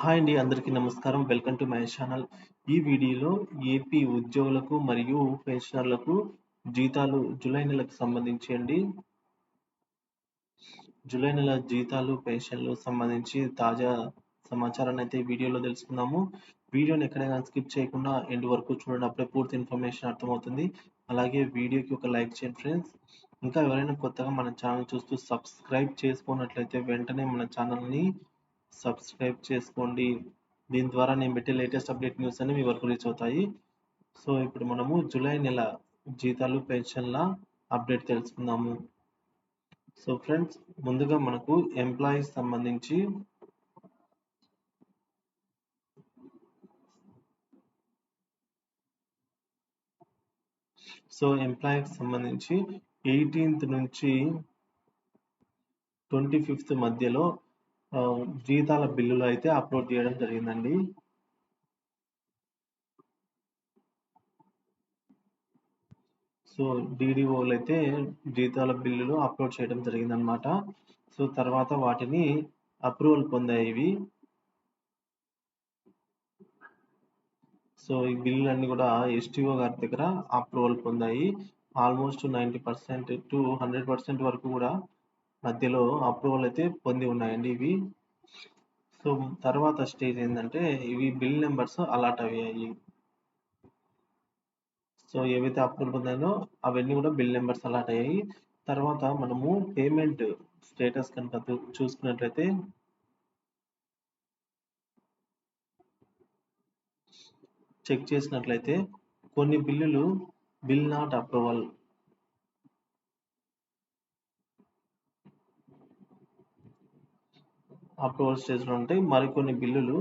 Hi అండి, అందరికీ నమస్కారం. Welcome to my channel. ఈ వీడియోలో ఏపీ ఉద్యోగులకు మరియు పెన్షనర్లకు జీతాలు జూలై నెలకు సంబంధించి జూలై నెల జీతాలు, పెన్షన్లు సంబంధించి తాజా సమాచారాన్ని అయితే ఈ వీడియోలో తెలుసుకుందాము. వీడియోని ఎక్కడైనా స్కిప్ చేయకుండా ఎండ్ వరకు చూడండి. అప్పుడే పూర్తి ఇన్ఫర్మేషన్ అర్థమవుతుంది. అలాగే వీడియోకి ఒక లైక్ చేయండి ఫ్రెండ్స్. ఇంకా ఎవరైనా కొత్తగా మన ఛానల్ చూస్తూ సబ్స్క్రైబ్ చేసుకున్నట్లయితే వెంటనే మన ఛానల్ని సబ్స్క్రైబ్ చేసుకోండి. దీని ద్వారా నేను పెట్టే లేటెస్ట్ అప్డేట్ న్యూస్ అన్ని మీ వరకు రీచ్ అవుతాయి. సో ఇప్పుడు మనము జూలై నెల జీతాలు, పెన్షన్ల అప్డేట్ తెలుసుకుందాము. సో ఫ్రెండ్స్, ముందుగా మనకు ఎంప్లాయీస్ సంబంధించి ఎంప్లాయీకి సంబంధించి 18th నుంచి 25th మధ్యలో జీతాల బిల్లులు అయితే అప్లోడ్ చేయడం జరిగిందండి. సో డీడీఓలు అయితే జీతాల బిల్లులు అప్లోడ్ చేయడం జరిగిందనమాట. సో తర్వాత వాటిని అప్రూవల్ పొందాయి ఇవి. సో ఈ బిల్లులన్నీ కూడా ఎస్టీఓ గారి దగ్గర అప్రూవల్ పొందాయి. ఆల్మోస్ట్ 90% టు 100% వరకు కూడా మధ్యలో అప్రూవల్ అయితే పొంది ఉన్నాయండి ఇవి. సో తర్వాత స్టేజ్ ఏంటంటే ఇవి బిల్ నెంబర్స్ అలాట్ అయ్యాయి. సో ఏవైతే అప్రూవల్ పొందాయో అవన్నీ కూడా బిల్ నెంబర్స్ అలాట్ అయ్యాయి. తర్వాత మనము పేమెంట్ స్టేటస్ కనుక చూసుకున్నట్లయితే చెక్ చేసినట్లయితే కొన్ని బిల్లులు బిల్ నాట్ అప్రూవల్, అప్రూవల్ స్టేజ్లో ఉంటాయి. మరికొన్ని బిల్లులు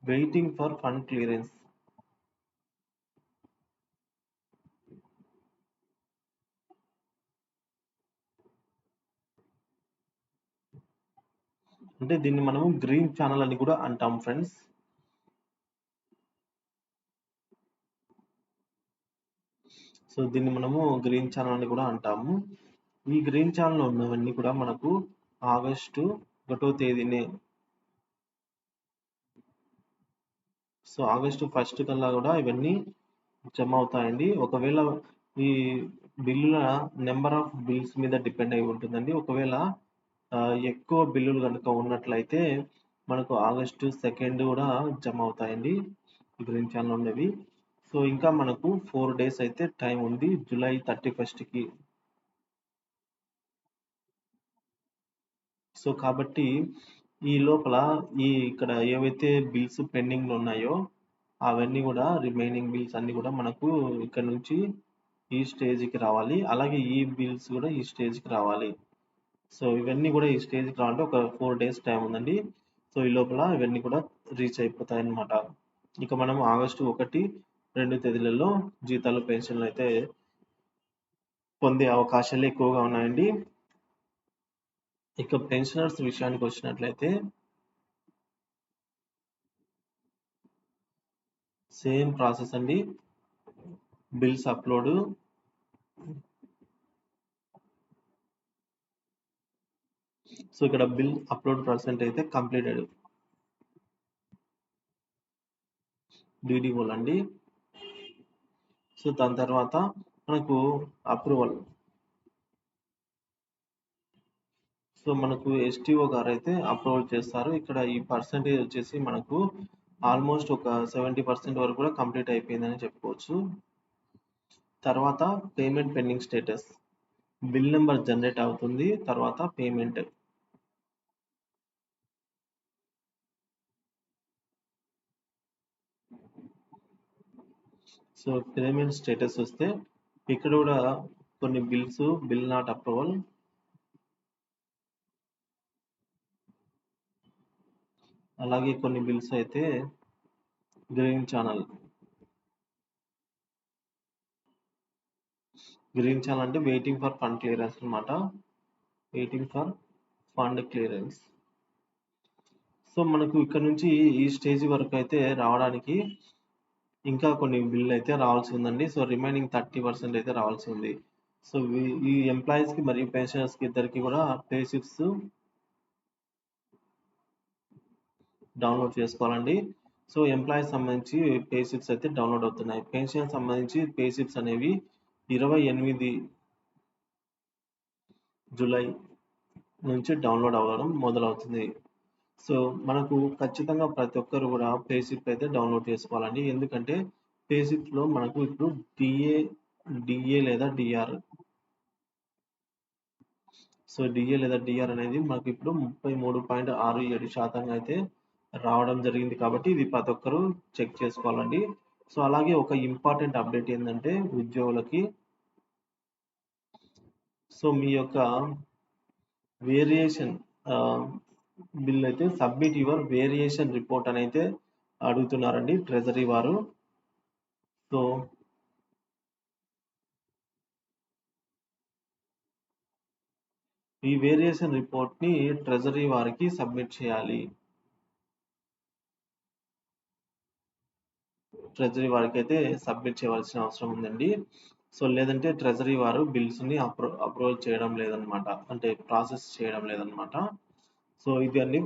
వెయిటింగ్ ఫర్ ఫండ్ క్లియరెన్స్. అంటే దీన్ని మనము గ్రీన్ ఛానల్ అని కూడా అంటాం ఫ్రెండ్స్. సో దీన్ని మనము గ్రీన్ ఛానల్ అని కూడా అంటాము. ఈ గ్రీన్ ఛానల్లో ఉన్నవన్నీ కూడా మనకు ఆగస్టు 1వ తేదీనే, సో ఆగస్టు 1 కల్లా కూడా ఇవన్నీ జమ అవుతాయండి. ఒకవేళ ఈ బిల్లుల నెంబర్ ఆఫ్ బిల్స్ మీద డిపెండ్ అయి ఉంటుందండి. ఒకవేళ ఎక్కువ బిల్లులు కనుక ఉన్నట్లయితే మనకు ఆగస్టు 2 కూడా జమ అవుతాయండి ఈ గ్రీన్ ఛానల్ ఉన్నవి. సో ఇంకా మనకు 4 days అయితే టైం ఉంది జూలై 31కి. సో కాబట్టి ఈ లోపల ఇక్కడ ఏవైతే బిల్స్ పెండింగ్లో ఉన్నాయో అవన్నీ కూడా రిమైనింగ్ బిల్స్ అన్ని కూడా మనకు ఇక్కడ నుంచి ఈ స్టేజ్కి రావాలి. అలాగే ఈ బిల్స్ కూడా ఈ స్టేజ్కి రావాలి. సో ఇవన్నీ కూడా ఈ స్టేజ్కి రావాలంటే ఒక 4 days టైం ఉందండి. సో ఈ లోపల ఇవన్నీ కూడా రీచ్ అయిపోతాయి అన్నమాట. ఇక మనం ఆగస్టు 1, 2 తేదీలలో జీతాలు, పెన్షన్లు అయితే పొందే అవకాశాలు ఎక్కువగా ఉన్నాయండి. ఇక పెన్షనర్స్ విషయానికి వచ్చినట్లయితే సేమ్ ప్రాసెస్ అండి. బిల్స్ అప్లోడ్, సో ఇక్కడ బిల్ అప్లోడ్ పర్సెంట్ అయితే కంప్లీటెడ్ డీడీఓలు అండి. సో దాని తర్వాత మనకు అప్రూవల్. సో మనకు ఎస్టీఓ గారు అయితే అప్రూవల్ చేస్తారు. ఇక్కడ ఈ పర్సెంటేజ్ వచ్చేసి మనకు ఆల్మోస్ట్ ఒక 70% వరకు కూడా కంప్లీట్ అయిపోయిందని చెప్పుకోవచ్చు. తర్వాత payment pending status, bill number generate అవుతుంది. తర్వాత పేమెంట్, సో పేమెంట్ స్టేటస్ వస్తే ఇక్కడ కూడా కొన్ని బిల్స్ బిల్ నాట్ అప్రూవల్, అలాగే కొన్ని బిల్స్ అయితే గ్రీన్ ఛానల్. గ్రీన్ ఛానల్ అంటే వెయిటింగ్ ఫర్ ఫండ్ క్లియరెన్స్ అనమాట. Waiting for fund clearance. So మనకు ఇక్కడ నుంచి ఈ స్టేజ్ వరకు అయితే రావడానికి ఇంకా కొన్ని బిల్లు అయితే రావాల్సి ఉందండి. సో రిమైనింగ్ 30% అయితే రావాల్సి ఉంది. సో ఈ ఎంప్లాయీస్కి మరియు పెన్షనర్స్కి ఇద్దరికి కూడా పే స్లిప్స్ డౌన్లోడ్ చేసుకోవాలండి. సో ఎంప్లాయీస్ సంబంధించి పే స్లిప్స్ అయితే డౌన్లోడ్ అవుతున్నాయి. పెన్షన్ సంబంధించి పే స్లిప్స్ అనేవి 28 జూలై నుంచి డౌన్లోడ్ అవ్వడం మొదలవుతుంది. సో మనకు ఖచ్చితంగా ప్రతి ఒక్కరు కూడా పే స్లిప్ అయితే డౌన్లోడ్ చేసుకోవాలండి. ఎందుకంటే పే స్లిప్లో మనకు ఇప్పుడు డిఏ లేదా డిఆర్, సో డిఏ లేదా డిఆర్ అనేది మనకి ఇప్పుడు 33.67% అయితే రావడం జరిగింది. కాబట్టి ఇది ప్రతి ఒక్కరు చెక్ చేసుకోవాలండి. సో అలాగే ఒక ఇంపార్టెంట్ అప్డేట్ ఏంటంటే ఉద్యోగులకి, సో మీ యొక్క వేరియేషన్ బిల్ అయితే సబ్మిట్ యువర్ వేరియేషన్ రిపోర్ట్ అని అయితే అడుగుతున్నారండి ట్రెజరీ వారు. సో ఈ వేరియేషన్ రిపోర్ట్ ని ట్రెజరీ వారికి సబ్మిట్ చేయాలి. ట్రెజరీ వారికి అయితే సబ్మిట్ చేయవలసిన అవసరం ఉందండి. సో లేదంటే ట్రెజరీ వారు బిల్స్ ని అప్రూవల్ చేయడం లేదనమాట, అంటే ప్రాసెస్ చేయడం లేదనమాట. సో ఇది అన్ని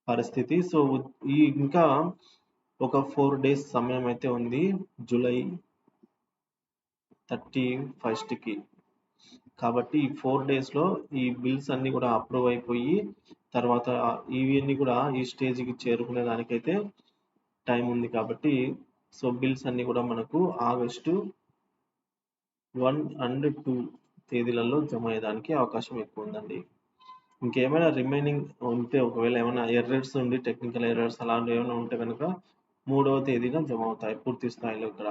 పరిస్థితి. సో ఇంకా ఒక 4 days సమయం అయితే ఉంది జూలై 31కి. కాబట్టి ఈ 4 days లో ఈ బిల్స్ అన్ని కూడా అప్రూవ్ అయిపోయి తర్వాత ఇవన్నీ కూడా ఈ స్టేజ్కి చేరుకునే దానికైతే టైం ఉంది. కాబట్టి సో బిల్స్ అన్ని కూడా మనకు ఆగస్టు 1 and 2 తేదీలలో జమ అయ్యేదానికి అవకాశం ఎక్కువ ఉందండి. ఇంకేమైనా రిమైనింగ్ ఉంటే, ఒకవేళ ఏమైనా ఎర్రర్స్ ఉండి టెక్నికల్ ఎర్రర్స్ అలాంటివి ఏమైనా ఉంటే కనుక 3వ తేదీన జమ అవుతాయి పూర్తి స్థాయిలో ఇక్కడ.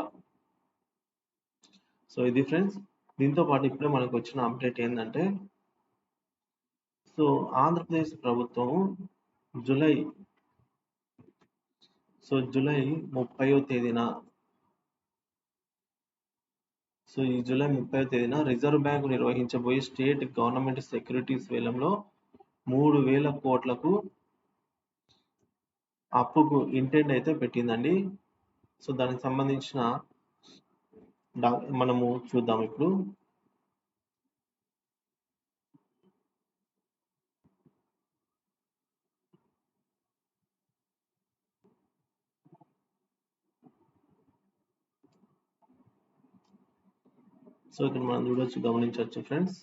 సో ఇది ఫ్రెండ్స్. దీంతో పాటు ఇప్పుడే మనకు వచ్చిన అప్డేట్ ఏంటంటే, సో ఆంధ్రప్రదేశ్ ప్రభుత్వం జూలై 30వ తేదీన, సో ఈ జూలై 30వ తేదీన రిజర్వ్ బ్యాంక్ నిర్వహించబోయే స్టేట్ గవర్నమెంట్ సెక్యూరిటీస్ వేలంలో 3,000 కోట్లకు అప్పుకు ఇంటెండ్ అయితే పెట్టిందండి. సో దానికి సంబంధించిన మనము చూద్దాం ఇప్పుడు. సో ఇక్కడ మనం చూడొచ్చు, గమనించవచ్చు friends.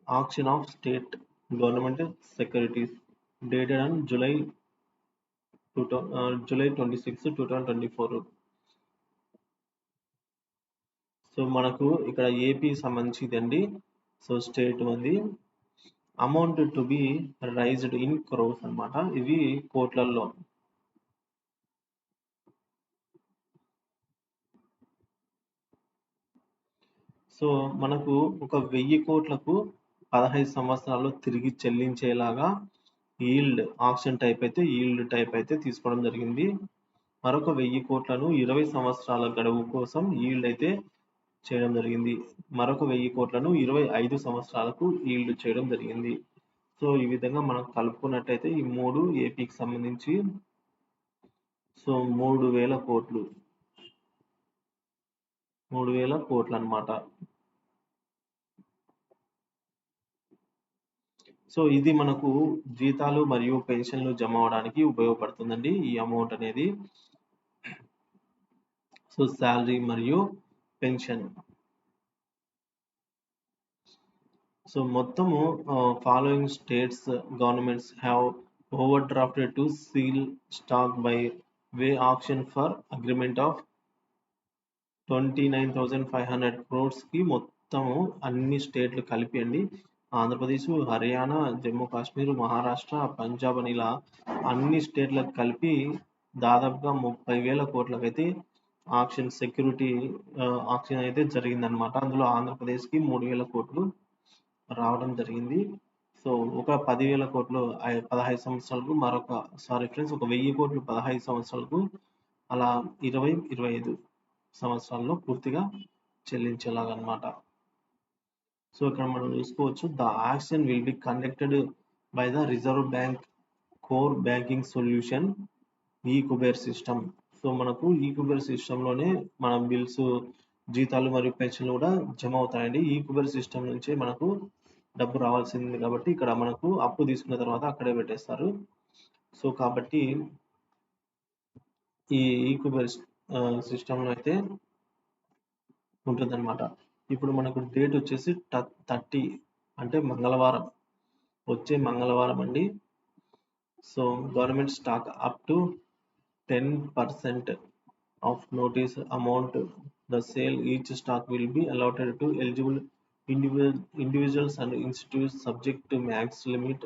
Auction of state government securities dated on July 26, 2024. So మనకు ఇక్కడ ఏపీ సంబంధించిందండి. సో స్టేట్ ఉంది. Amount to be raised in crores అన్నమాట, ఇవి కోట్లలో. సో మనకు ఒక 1000 కోట్లకు 15 సంవత్సరాల్లో తిరిగి చెల్లించేలాగా ఈల్డ్ ఆప్షన్ టైప్ అయితే తీసుకోవడం జరిగింది. మరొక 1000 కోట్లను 20 సంవత్సరాల గడువు కోసం ఈల్డ్ అయితే చేయడం జరిగింది. మరొక 1000 కోట్లను 25 సంవత్సరాలకు ఈల్డ్ చేయడం జరిగింది. సో ఈ విధంగా మనం కలుపుకున్నట్టయితే ఈ 3 ఏపీకి సంబంధించి సో 3,000 కోట్లు అన్నమాట. సో ఇది మనకు జీతాలు మరియు పెన్షన్లు జమ అవడానికి ఉపయోగపడుతుందండి ఈ అమౌంట్ అనేది. సో శాలరీ మరియు పెన్షన్. సో మొత్తము following states governments have over drafted to seal stock by way option for agreement of 29,500 crores కి మొత్తము అన్ని స్టేట్లు కలిపి అండి. ఆంధ్రప్రదేశ్, హర్యానా, జమ్మూ కాశ్మీర్, మహారాష్ట్ర, పంజాబ్ అని ఇలా అన్ని స్టేట్లకు కలిపి దాదాపుగా 30,000 కోట్లకైతే సెక్యూరిటీ ఆక్షన్ అయితే జరిగిందనమాట. అందులో ఆంధ్రప్రదేశ్కి 3,000 కోట్లు రావడం జరిగింది. సో ఒక 10,000 కోట్లు 15 సంవత్సరాలకు, ఒక 1000 కోట్లు 15 సంవత్సరాలకు, అలా 25 సంవత్సరాల్లో పూర్తిగా చెల్లించేలాగా అన్నమాట. సో ఇక్కడ మనం చూసుకోవచ్చు, the action will be conducted by the reserve bank core banking solution ఈ కుబేర్ సిస్టమ్. సో మనకు ఈ కుబేర్ సిస్టంలోనే మన బిల్స్, జీతాలు మరియు పెన్షన్లు కూడా జమ అవుతాయండి. ఈ కుబేర్ సిస్టమ్ నుంచే మనకు డబ్బు రావాల్సింది కాబట్టి ఇక్కడ మనకు అప్పు తీసుకున్న తర్వాత అక్కడే పెట్టేస్తారు. సో కాబట్టి ఈ ఈక్విబర్ సిస్టంలో అయితే ఉంటుందన్నమాట. ఇప్పుడు మనకు డేట్ వచ్చేసి 30 అంటే మంగళవారం, వచ్చే మంగళవారం అండి. So government stock up to 10% of notice amount the sale each stock will be allotted to eligible individuals and institutes subject to max limit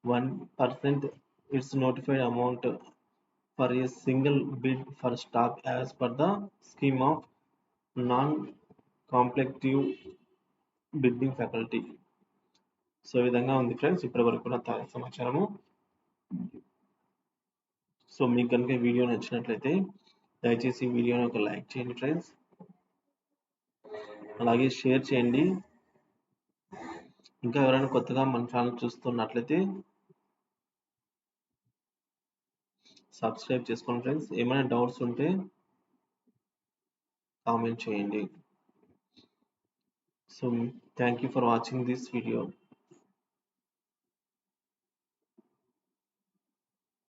1% its notified amount for a single bid for stock as per the scheme of non-competitive bidding faculty. So ఈ విధంగా ఉంది friends ఇప్పటి వరకు ఉన్న సమాచారము. So మీకు కనుక ఈ వీడియో నచ్చినట్లయితే దయచేసి ఈ వీడియోని ఒక లైక్ చేయండి ఫ్రెండ్స్, అలాగే షేర్ చేయండి. ఇంకా ఎవరైనా కొత్తగా మన ఛానల్ చూస్తున్నట్లయితే సబ్స్క్రైబ్ చేసుకోండి ఫ్రెండ్స్. ఏమైనా డౌట్స్ ఉంటే కామెంట్ చేయండి. So thank you for watching this video.